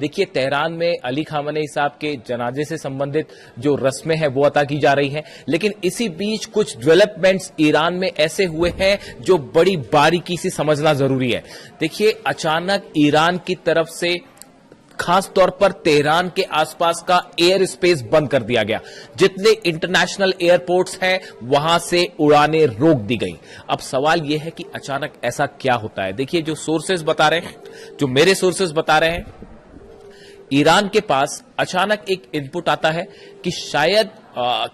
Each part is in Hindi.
देखिए, तेहरान में अली खामेनी साहब के जनाजे से संबंधित जो रस्में हैं वो अदा की जा रही हैं, लेकिन इसी बीच कुछ डेवलपमेंट्स ईरान में ऐसे हुए हैं जो बड़ी बारीकी से समझना जरूरी है। देखिए, अचानक ईरान की तरफ से खास तौर पर तेहरान के आसपास का एयर स्पेस बंद कर दिया गया। जितने इंटरनेशनल एयरपोर्ट्स हैं वहां से उड़ानें रोक दी गई। अब सवाल यह है कि अचानक ऐसा क्या होता है। देखिए, जो सोर्सेज बता रहे हैं, जो मेरे सोर्सेज बता रहे हैं, ईरान के पास अचानक एक इनपुट आता है कि शायद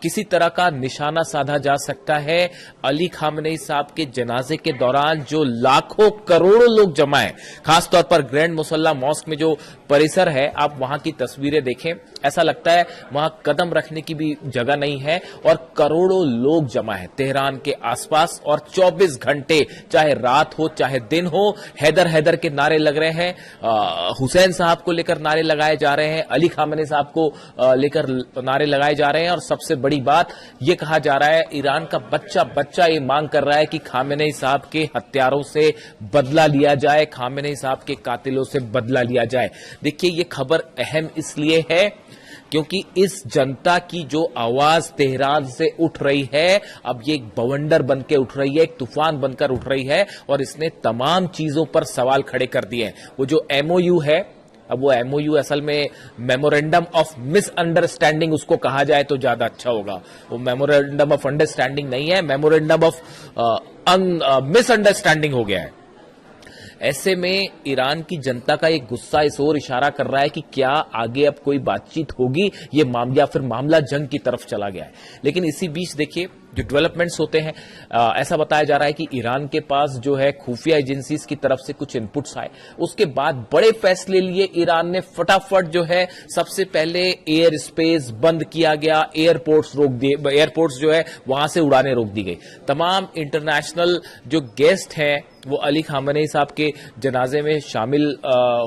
किसी तरह का निशाना साधा जा सकता है अली खामेनी साहब के जनाजे के दौरान जो लाखों करोड़ों लोग जमा हैं। खासतौर पर ग्रैंड मुसल्ला मॉस्क में जो परिसर है, आप वहां की तस्वीरें देखें, ऐसा लगता है वहां कदम रखने की भी जगह नहीं है और करोड़ों लोग जमा है तेहरान के आसपास। और 24 घंटे, चाहे रात हो चाहे दिन हो, हैदर हैदर के नारे लग रहे हैं। हुसैन साहब को लेकर नारे लगाए जा रहे हैं, अली खामेनी साहब को लेकर नारे लगाए जा रहे हैं। और सबसे बड़ी बात यह कहा जा रहा है, ईरान का बच्चा बच्चा ये मांग कर रहा है कि खामेनी साहब के हत्यारों से बदला लिया जाए, खामेनी साहब के कातिलों से बदला लिया जाए। देखिए, ये खबर अहम इसलिए है क्योंकि इस जनता की जो आवाज तेहरान से उठ रही है, अब ये एक बवंडर बनकर उठ रही है, एक तूफान बनकर उठ रही है और इसने तमाम चीजों पर सवाल खड़े कर दिए हैं। वो जो एमओयू है, अब वो एमओयू असल में मेमोरेंडम ऑफ मिसअंडरस्टैंडिंग उसको कहा जाए तो ज्यादा अच्छा होगा। वो मेमोरेंडम ऑफ अंडरस्टैंडिंग नहीं है, मेमोरेंडम ऑफ मिसअंडरस्टैंडिंग हो गया है। ऐसे में ईरान की जनता का एक गुस्सा इस ओर इशारा कर रहा है कि क्या आगे अब कोई बातचीत होगी, ये मामला फिर मामला जंग की तरफ चला गया है। लेकिन इसी बीच देखिए, जो डेवलपमेंट्स होते हैं, ऐसा बताया जा रहा है कि ईरान के पास जो है खुफिया एजेंसीज की तरफ से कुछ इनपुट्स आए, उसके बाद बड़े फैसले लिए ईरान ने। फटाफट जो है सबसे पहले एयर स्पेस बंद किया गया, एयरपोर्ट्स रोक दिए, एयरपोर्ट्स जो है वहां से उड़ानें रोक दी गई। तमाम इंटरनेशनल जो गेस्ट हैं वो अली खामेनी साहब के जनाजे में शामिल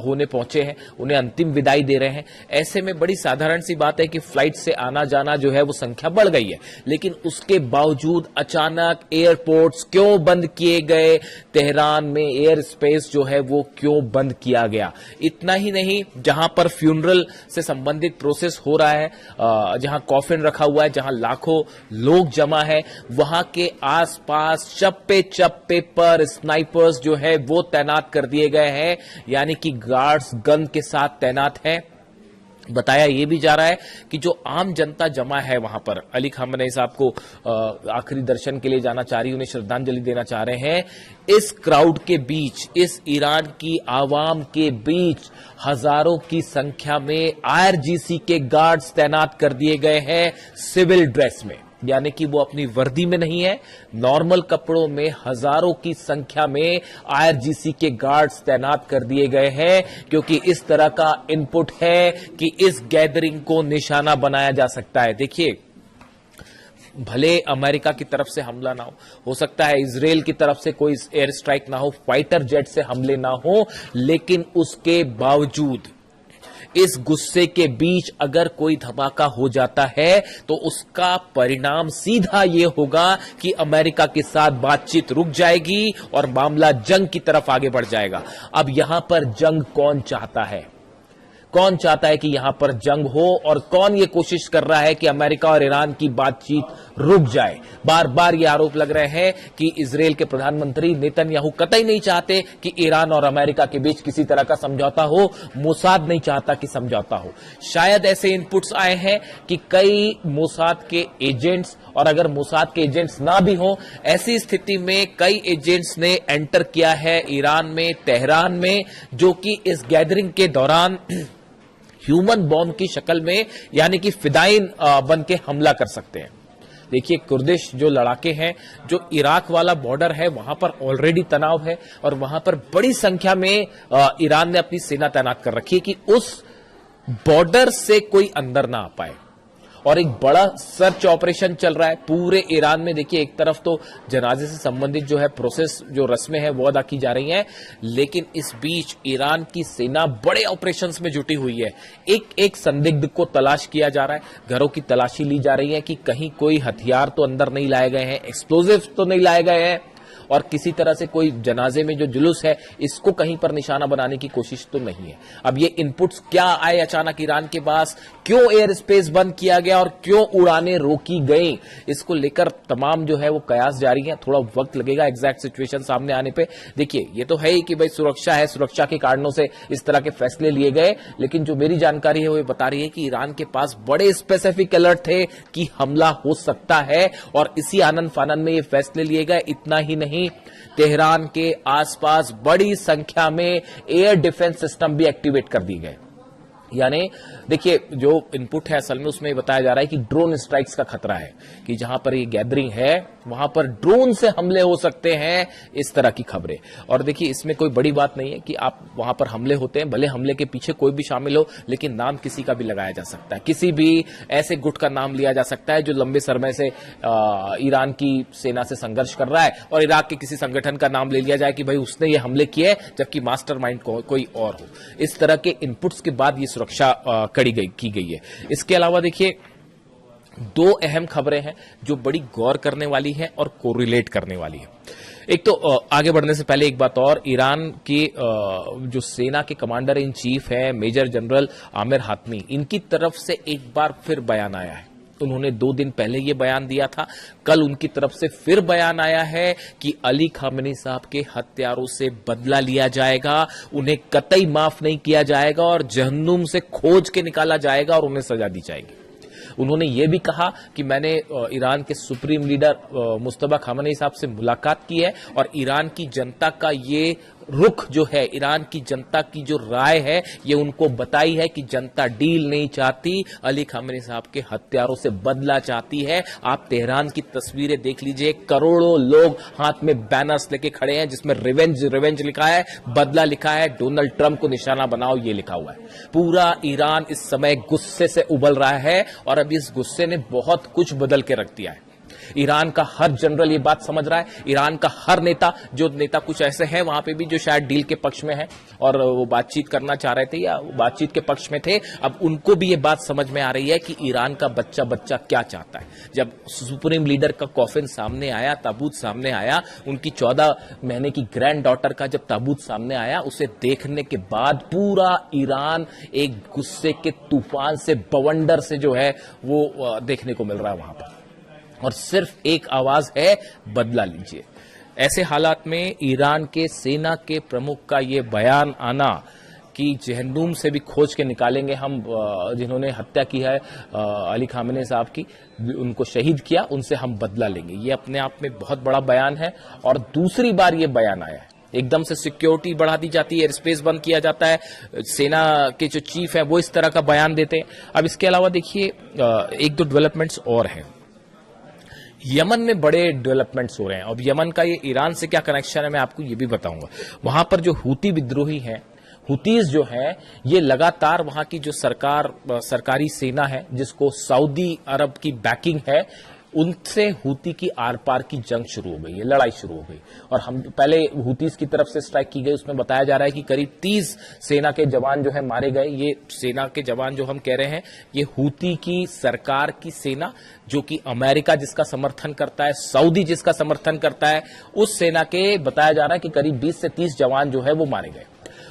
होने पहुंचे हैं, उन्हें अंतिम विदाई दे रहे हैं। ऐसे में बड़ी साधारण सी बात है कि फ्लाइट से आना जाना जो है वो संख्या बढ़ गई है, लेकिन उसके बावजूद अचानक एयरपोर्ट्स क्यों बंद किए गए, तेहरान में एयर स्पेस जो है वो क्यों बंद किया गया। इतना ही नहीं, जहां पर फ्यूनरल से संबंधित प्रोसेस हो रहा है, जहां कॉफिन रखा हुआ है, जहां लाखों लोग जमा है, वहां के आसपास चप्पे चप्पे पर स्नाइपर्स जो है वो तैनात कर दिए गए हैं, यानी कि गार्ड्स गन के साथ तैनात हैं। बताया यह भी जा रहा है कि जो आम जनता जमा है वहां पर, अली खामेनी साहब को आखिरी दर्शन के लिए जाना चाह रही, उन्हें श्रद्धांजलि देना चाह रहे हैं, इस क्राउड के बीच, इस ईरान की आवाम के बीच हजारों की संख्या में आईआरजीसी के गार्ड्स तैनात कर दिए गए हैं सिविल ड्रेस में, यानी कि वो अपनी वर्दी में नहीं है, नॉर्मल कपड़ों में हजारों की संख्या में आईआरजीसी के गार्ड्स तैनात कर दिए गए हैं, क्योंकि इस तरह का इनपुट है कि इस गैदरिंग को निशाना बनाया जा सकता है। देखिए, भले अमेरिका की तरफ से हमला ना हो सकता है इजराइल की तरफ से कोई एयर स्ट्राइक ना हो, फाइटर जेट से हमले ना हो, लेकिन उसके बावजूद इस गुस्से के बीच अगर कोई धमाका हो जाता है तो उसका परिणाम सीधा यह होगा कि अमेरिका के साथ बातचीत रुक जाएगी और मामला जंग की तरफ आगे बढ़ जाएगा। अब यहां पर जंग कौन चाहता है? कौन चाहता है कि यहां पर जंग हो और कौन ये कोशिश कर रहा है कि अमेरिका और ईरान की बातचीत रुक जाए? बार बार ये आरोप लग रहे हैं कि इजराइल के प्रधानमंत्री नेतन्याहू कतई नहीं चाहते कि ईरान और अमेरिका के बीच किसी तरह का समझौता हो, मोसाद नहीं चाहता कि समझौता हो। शायद ऐसे इनपुट्स आए हैं कि कई मोसाद के एजेंट्स, और अगर मोसाद के एजेंट्स ना भी हो, ऐसी स्थिति में कई एजेंट्स ने एंटर किया है ईरान में, तेहरान में, जो कि इस गैदरिंग के दौरान ह्यूमन बॉम्ब की शक्ल में, यानी कि फिदाइन बन के हमला कर सकते हैं। देखिए, कुर्दिश जो लड़ाके हैं, जो इराक वाला बॉर्डर है, वहां पर ऑलरेडी तनाव है और वहां पर बड़ी संख्या में ईरान ने अपनी सेना तैनात कर रखी है कि उस बॉर्डर से कोई अंदर ना आ पाए। और एक बड़ा सर्च ऑपरेशन चल रहा है पूरे ईरान में। देखिए, एक तरफ तो जनाजे से संबंधित जो है प्रोसेस, जो रस्में हैं वो अदा की जा रही हैं, लेकिन इस बीच ईरान की सेना बड़े ऑपरेशंस में जुटी हुई है। एक एक संदिग्ध को तलाश किया जा रहा है, घरों की तलाशी ली जा रही है कि कहीं कोई हथियार तो अंदर नहीं लाए गए हैं, एक्सप्लोजिव तो नहीं लाए गए हैं, और किसी तरह से कोई जनाजे में जो जुलूस है इसको कहीं पर निशाना बनाने की कोशिश तो नहीं है। अब ये इनपुट्स क्या आए अचानक ईरान के पास, क्यों एयर स्पेस बंद किया गया और क्यों उड़ानें रोकी गई, इसको लेकर तमाम जो है वो कयास जारी है। थोड़ा वक्त लगेगा एग्जैक्ट सिचुएशन सामने आने पे। देखिए ये तो है ही कि भाई सुरक्षा है, सुरक्षा के कारणों से इस तरह के फैसले लिए गए, लेकिन जो मेरी जानकारी है वो बता रही है कि ईरान के पास बड़े स्पेसिफिक अलर्ट थे कि हमला हो सकता है और इसी आनंद फानन में ये फैसले लिए गए। इतना ही नहीं, तेहरान के आसपास बड़ी संख्या में एयर डिफेंस सिस्टम भी एक्टिवेट कर दिए गए। यानी देखिए जो इनपुट है असल में उसमें बताया जा रहा है कि ड्रोन स्ट्राइक्स का खतरा है, कि जहां पर ये गैदरिंग है वहां पर ड्रोन से हमले हो सकते हैं, इस तरह की खबरें। और देखिए इसमें कोई बड़ी बात नहीं है कि आप वहां पर हमले होते हैं, भले हमले के पीछे कोई भी शामिल हो, लेकिन नाम किसी का भी लगाया जा सकता है, किसी भी ऐसे गुट का नाम लिया जा सकता है जो लंबे समय से ईरान की सेना से संघर्ष कर रहा है, और इराक के किसी संगठन का नाम ले लिया जाए कि भाई उसने ये हमले किए, जबकि मास्टरमाइंड कोई और हो। इस तरह के इनपुट्स के बाद ये सुरक्षा की गई है। इसके अलावा देखिए दो अहम खबरें हैं जो बड़ी गौर करने वाली हैं और कोरिलेट करने वाली है। एक तो आगे बढ़ने से पहले एक बात और, ईरान की जो सेना के कमांडर इन चीफ है मेजर जनरल आमिर हातमी, इनकी तरफ से एक बार फिर बयान आया है। उन्होंने 2 दिन पहले ये बयान दिया था, कल उनकी तरफ से फिर बयान आया है कि अली खामेनी साहब के हत्यारों से बदला लिया जाएगा, उन्हें कतई माफ नहीं किया जाएगा और जहन्नुम से खोज के निकाला जाएगा और उन्हें सजा दी जाएगी। उन्होंने ये भी कहा कि मैंने ईरान के सुप्रीम लीडर मुस्तफा खामेनी साहब से मुलाकात की है और ईरान की जनता का ये रुख जो है, ईरान की जनता की जो राय है, ये उनको बताई है कि जनता डील नहीं चाहती, अली खामेनी साहब के हत्यारों से बदला चाहती है। आप तेहरान की तस्वीरें देख लीजिए, करोड़ों लोग हाथ में बैनर्स लेके खड़े हैं जिसमें रिवेंज रिवेंज लिखा है, बदला लिखा है, डोनाल्ड ट्रंप को निशाना बनाओ ये लिखा हुआ है। पूरा ईरान इस समय गुस्से से उबल रहा है और अब इस गुस्से ने बहुत कुछ बदल के रख दिया है। ईरान का हर जनरल ये बात समझ रहा है, ईरान का हर नेता, जो नेता कुछ ऐसे हैं वहां पे भी जो शायद डील के पक्ष में है और वो बातचीत करना चाह रहे थे या बातचीत के पक्ष में थे, अब उनको भी ये बात समझ में आ रही है कि ईरान का बच्चा बच्चा क्या चाहता है। जब सुप्रीम लीडर का कॉफिन सामने आया, ताबूत सामने आया, उनकी 14 महीने की ग्रैंड डॉटर का जब ताबूत सामने आया, उसे देखने के बाद पूरा ईरान एक गुस्से के तूफान से, बवंडर से जो है वो देखने को मिल रहा है वहां पर, और सिर्फ एक आवाज है, बदला लीजिए। ऐसे हालात में ईरान के सेना के प्रमुख का ये बयान आना कि जहन्नुम से भी खोज के निकालेंगे हम जिन्होंने हत्या की है अली खामेनी साहब की, उनको शहीद किया, उनसे हम बदला लेंगे, ये अपने आप में बहुत बड़ा बयान है। और दूसरी बार ये बयान आया है, एकदम से सिक्योरिटी बढ़ा दी जाती है, एयर स्पेस बंद किया जाता है, सेना के जो चीफ है वो इस तरह का बयान देते हैं। अब इसके अलावा देखिए एक दो डेवलपमेंट्स और हैं। यमन में बड़े डेवलपमेंट्स हो रहे हैं। अब यमन का ये ईरान से क्या कनेक्शन है मैं आपको ये भी बताऊंगा। वहां पर जो हूती विद्रोही हैं, हुतीज जो है, ये लगातार वहां की जो सरकारी सेना है जिसको सऊदी अरब की बैकिंग है, उनसे हूती की आर पार की जंग शुरू हो गई है, लड़ाई शुरू हो गई। और हम पहले हूतीज की तरफ से स्ट्राइक की गई, उसमें बताया जा रहा है कि करीब 30 सेना के जवान जो है मारे गए। ये सेना के जवान जो हम कह रहे हैं, ये हूती की सरकार की सेना, जो कि अमेरिका जिसका समर्थन करता है, सऊदी जिसका समर्थन करता है, उस सेना के बताया जा रहा है कि करीब 20 से 30 जवान जो है वो मारे गए।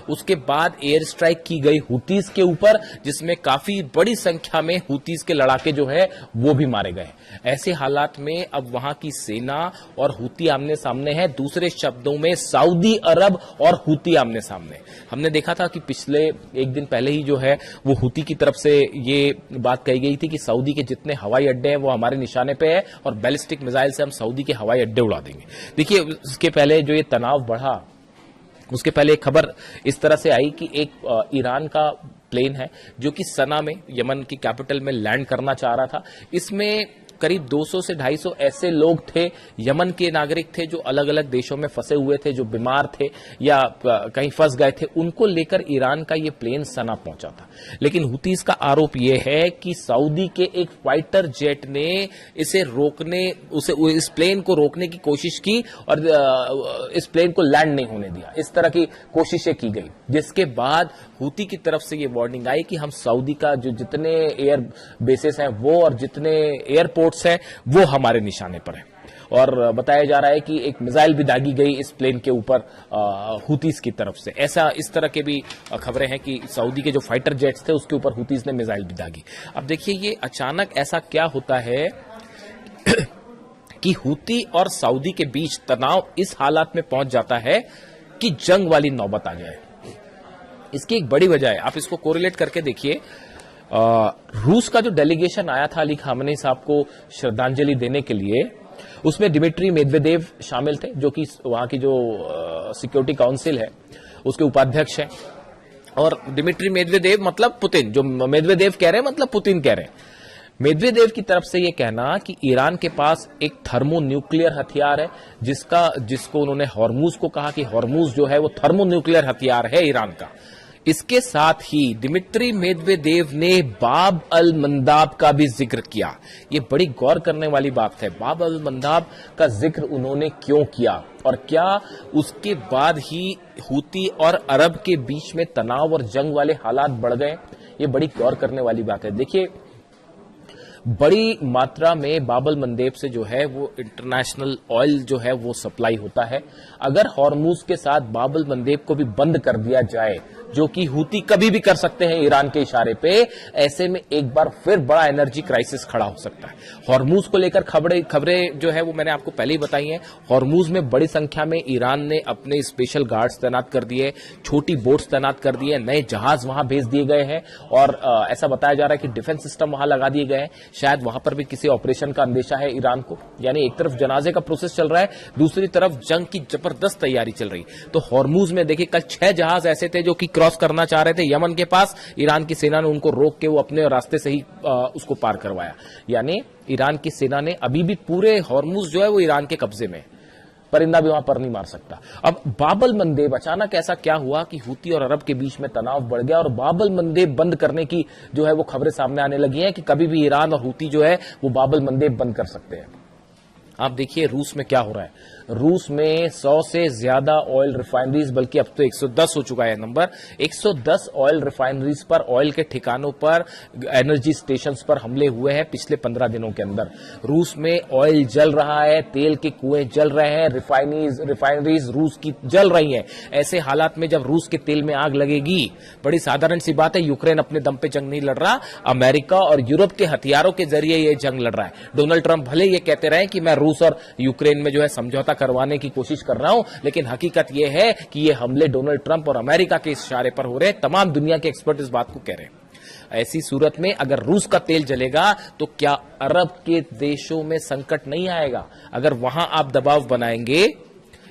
उसके बाद एयर स्ट्राइक की गई हूतीज के ऊपर, जिसमें काफी बड़ी संख्या में हूतीज के लड़ाके जो है वो भी मारे गए। ऐसे हालात में अब वहां की सेना और हूती आमने सामने है। दूसरे शब्दों में सऊदी अरब और हूती आमने सामने। हमने देखा था कि पिछले एक दिन पहले ही जो है वो हूती की तरफ से ये बात कही गई थी कि सऊदी के जितने हवाई अड्डे हैं वो हमारे निशाने पे है और बैलिस्टिक मिसाइल से हम सऊदी के हवाई अड्डे उड़ा देंगे। देखिए उसके पहले जो ये तनाव बढ़ा, उसके पहले एक खबर इस तरह से आई कि एक ईरान का प्लेन है जो कि सना में, यमन की कैपिटल में लैंड करना चाह रहा था। इसमें करीब 200 से 250 ऐसे लोग थे, यमन के नागरिक थे जो अलग अलग देशों में फंसे हुए थे, जो बीमार थे या कहीं फंस गए थे। उनको लेकर ईरान का ये प्लेन सना पहुंचा था। लेकिन हुतीज का आरोप ये है कि सऊदी के एक फाइटर जेट ने इस प्लेन को रोकने की कोशिश की और इस प्लेन को लैंड नहीं होने दिया। इस तरह की कोशिशें की गई, जिसके बाद हुती की तरफ से ये वार्निंग आई कि हम सऊदी का जो जितने एयर बेसेस हैं वो और जितने एयरपोर्ट्स हैं वो हमारे निशाने पर है। और बताया जा रहा है कि एक मिसाइल भी दागी गई इस प्लेन के ऊपर हुतीस की तरफ से। ऐसा इस तरह के भी खबरें हैं कि सऊदी के जो फाइटर जेट्स थे उसके ऊपर हुतीस ने मिसाइल भी दागी। अब देखिए ये अचानक ऐसा क्या होता है कि हुती और सऊदी के बीच तनाव इस हालात में पहुंच जाता है कि जंग वाली नौबत आ जाए। इसकी एक बड़ी वजह है, आप इसको कोरिलेट करके देखिए। रूस का जो डेलीगेशन आया था अली खामनेई साहब को श्रद्धांजलि देने के लिए, उसमें दिमित्री मेदवेदेव शामिल थे जो कि वहां की जो सिक्योरिटी काउंसिल है उसके उपाध्यक्ष हैं। और दिमित्री मेदवेदेव मतलब पुतिन, जो मेदवेदेव कह रहे हैं मतलब पुतिन कह रहे हैं। मेदवेदेव की तरफ से यह कहना कि ईरान के पास एक थर्मो न्यूक्लियर हथियार है, जिसको उन्होंने हॉर्मूज को कहा कि हॉर्मूज जो है वो थर्मो न्यूक्लियर हथियार है ईरान का। इसके साथ ही दिमित्री मेदवेदेव ने बाब अल मंदाब का भी जिक्र किया। ये बड़ी गौर करने वाली बात है, बाब अल मंदाब का जिक्र उन्होंने क्यों किया और क्या उसके बाद ही हुती और अरब के बीच में तनाव और जंग वाले हालात बढ़ गए। ये बड़ी गौर करने वाली बात है। देखिए बड़ी मात्रा में बाब अल मंदेब से जो है वो इंटरनेशनल ऑयल जो है वो सप्लाई होता है। अगर हॉर्मूज के साथ बाब अल मंदेब को भी बंद कर दिया जाए, जो कि हुती कभी भी कर सकते हैं ईरान के इशारे पे, ऐसे में एक बार फिर बड़ा एनर्जी क्राइसिस खड़ा हो सकता है। हॉर्मूज को लेकर खबरें जो है वो मैंने आपको पहले ही बताई हैं। हॉर्मूज में बड़ी संख्या में ईरान ने अपने स्पेशल गार्ड्स तैनात कर दिए, छोटी बोट्स तैनात कर दिए, नए जहाज वहां भेज दिए गए हैं और ऐसा बताया जा रहा है कि डिफेंस सिस्टम वहां लगा दिए गए हैं। शायद वहां पर भी किसी ऑपरेशन का अंदेशा है ईरान को। यानी एक तरफ जनाजे का प्रोसेस चल रहा है, दूसरी तरफ जंग की जबरदस्त तैयारी चल रही। तो हॉर्मूज में देखिए कल 6 जहाज ऐसे थे जो कि क्रॉस करना चाह रहे थे यमन के पास, ईरान की सेना ने उनको रोक के वो अपने रास्ते से ही उसको पार करवाया। यानी ईरान की सेना ने अभी भी पूरे हॉर्मूज जो है वो ईरान के कब्जे में, परिंदा भी वहां पर नहीं मार सकता। अब बाब अल मंदेब, अचानक ऐसा क्या हुआ कि हुती और अरब के बीच में तनाव बढ़ गया और बाब अल मंदेब बंद करने की जो है वो खबरें सामने आने लगी हैं कि कभी भी ईरान और हुती जो है वो बाब अल मंदेब बंद कर सकते हैं। आप देखिए रूस में क्या हो रहा है। रूस में 100 से ज्यादा ऑयल रिफाइनरीज, बल्कि अब तो 110 हो चुका है नंबर, 110 ऑयल रिफाइनरीज पर, ऑयल के ठिकानों पर, एनर्जी स्टेशंस पर हमले हुए हैं पिछले 15 दिनों के अंदर। रूस में ऑयल जल रहा है, तेल के कुएं जल रहे हैं, रिफाइनरीज रूस की जल रही हैं। ऐसे हालात में जब रूस के तेल में आग लगेगी, बड़ी साधारण सी बात है, यूक्रेन अपने दम पे जंग नहीं लड़ रहा, अमेरिका और यूरोप के हथियारों के जरिए ये जंग लड़ रहा है। डोनाल्ड ट्रंप भले ये कहते रहे कि मैं रूस और यूक्रेन में जो है समझौता करवाने की कोशिश कर रहा हूं, लेकिन हकीकत यह है कि ये हमले डोनाल्ड ट्रंप और अमेरिका के इशारे पर हो रहे हैं। तमाम दुनिया के एक्सपर्ट इस बात को कह रहे हैं। ऐसी सूरत में अगर रूस का तेल जलेगा तो क्या अरब के देशों में संकट नहीं आएगा? अगर वहां आप दबाव बनाएंगे,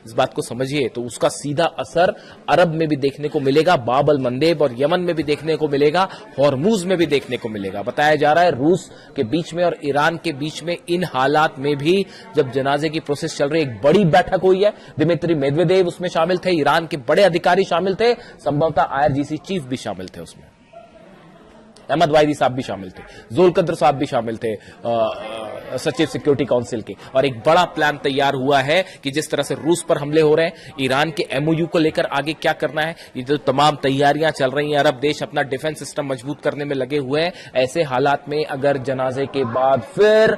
इस बात को समझिए, तो उसका सीधा असर अरब में भी देखने को मिलेगा, बाब अल मंदेब और यमन में भी देखने को मिलेगा, हॉर्मूज में भी देखने को मिलेगा। बताया जा रहा है रूस के बीच में और ईरान के बीच में इन हालात में भी जब जनाजे की प्रोसेस चल रही है, एक बड़ी बैठक हुई है। दिमित्री मेदवेदेव उसमें शामिल थे, ईरान के बड़े अधिकारी शामिल थे, संभवतः IRGC चीफ भी शामिल थे उसमें, अहमद वाहिदी साहब भी शामिल थे, जुल्कद्र साहब भी शामिल थे, सचिव सिक्योरिटी काउंसिल के। और एक बड़ा प्लान तैयार हुआ है कि जिस तरह से रूस पर हमले हो रहे हैं, ईरान के MOU को लेकर आगे क्या करना है, ये जो तमाम तैयारियां चल रही हैं, अरब देश अपना डिफेंस सिस्टम मजबूत करने में लगे हुए हैं। ऐसे हालात में अगर जनाजे के बाद फिर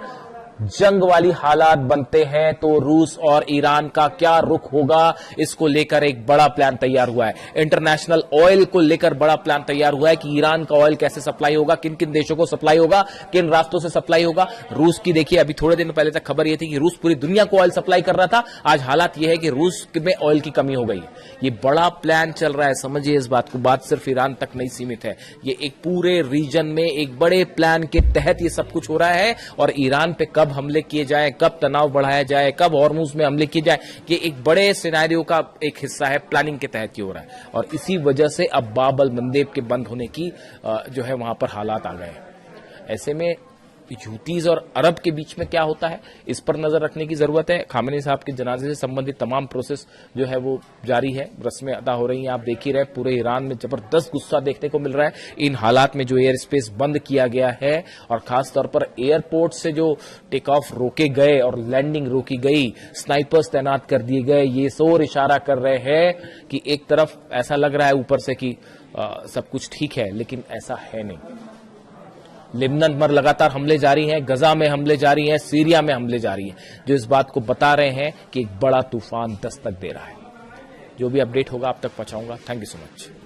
जंग वाली हालात बनते हैं तो रूस और ईरान का क्या रुख होगा, इसको लेकर एक बड़ा प्लान तैयार हुआ है। इंटरनेशनल ऑयल को लेकर बड़ा प्लान तैयार हुआ है कि ईरान का ऑयल कैसे सप्लाई होगा, किन किन देशों को सप्लाई होगा, किन रास्तों से सप्लाई होगा। रूस की देखिए, अभी थोड़े दिन पहले तक खबर यह थी कि रूस पूरी दुनिया को ऑयल सप्लाई कर रहा था, आज हालात यह है कि रूस में ऑयल की कमी हो गई है। ये बड़ा प्लान चल रहा है, समझिए इस बात को। बात सिर्फ ईरान तक नहीं सीमित है, ये एक पूरे रीजन में एक बड़े प्लान के तहत ये सब कुछ हो रहा है। और ईरान पे कब हमले किए जाए, कब तनाव बढ़ाया जाए, कब हॉर्मूज में हमले किए जाए, ये एक बड़े सिनेरियो का एक हिस्सा है, प्लानिंग के तहत ही हो रहा है। और इसी वजह से अब बाब अल मंदेब के बंद होने की जो है वहां पर हालात आ गए। ऐसे में ह्यूतीज और अरब के बीच में क्या होता है, इस पर नजर रखने की जरूरत है। खामेनी साहब के जनाजे से संबंधित तमाम प्रोसेस जो है वो जारी है, रस्में अदा हो रही हैं, आप देख ही रहे। पूरे ईरान में जबरदस्त गुस्सा देखने को मिल रहा है इन हालात में जो एयर स्पेस बंद किया गया है, और खासतौर पर एयरपोर्ट से जो टेक ऑफ रोके गए और लैंडिंग रोकी गई, स्नाइपर्स तैनात कर दिए गए। ये शोर इशारा कर रहे हैं कि एक तरफ ऐसा लग रहा है ऊपर से कि सब कुछ ठीक है, लेकिन ऐसा है नहीं। लेबनान पर लगातार हमले जारी हैं, गजा में हमले जारी हैं, सीरिया में हमले जारी हैं, जो इस बात को बता रहे हैं कि एक बड़ा तूफान दस्तक दे रहा है। जो भी अपडेट होगा आप तक पहुंचाऊंगा। Thank you so much.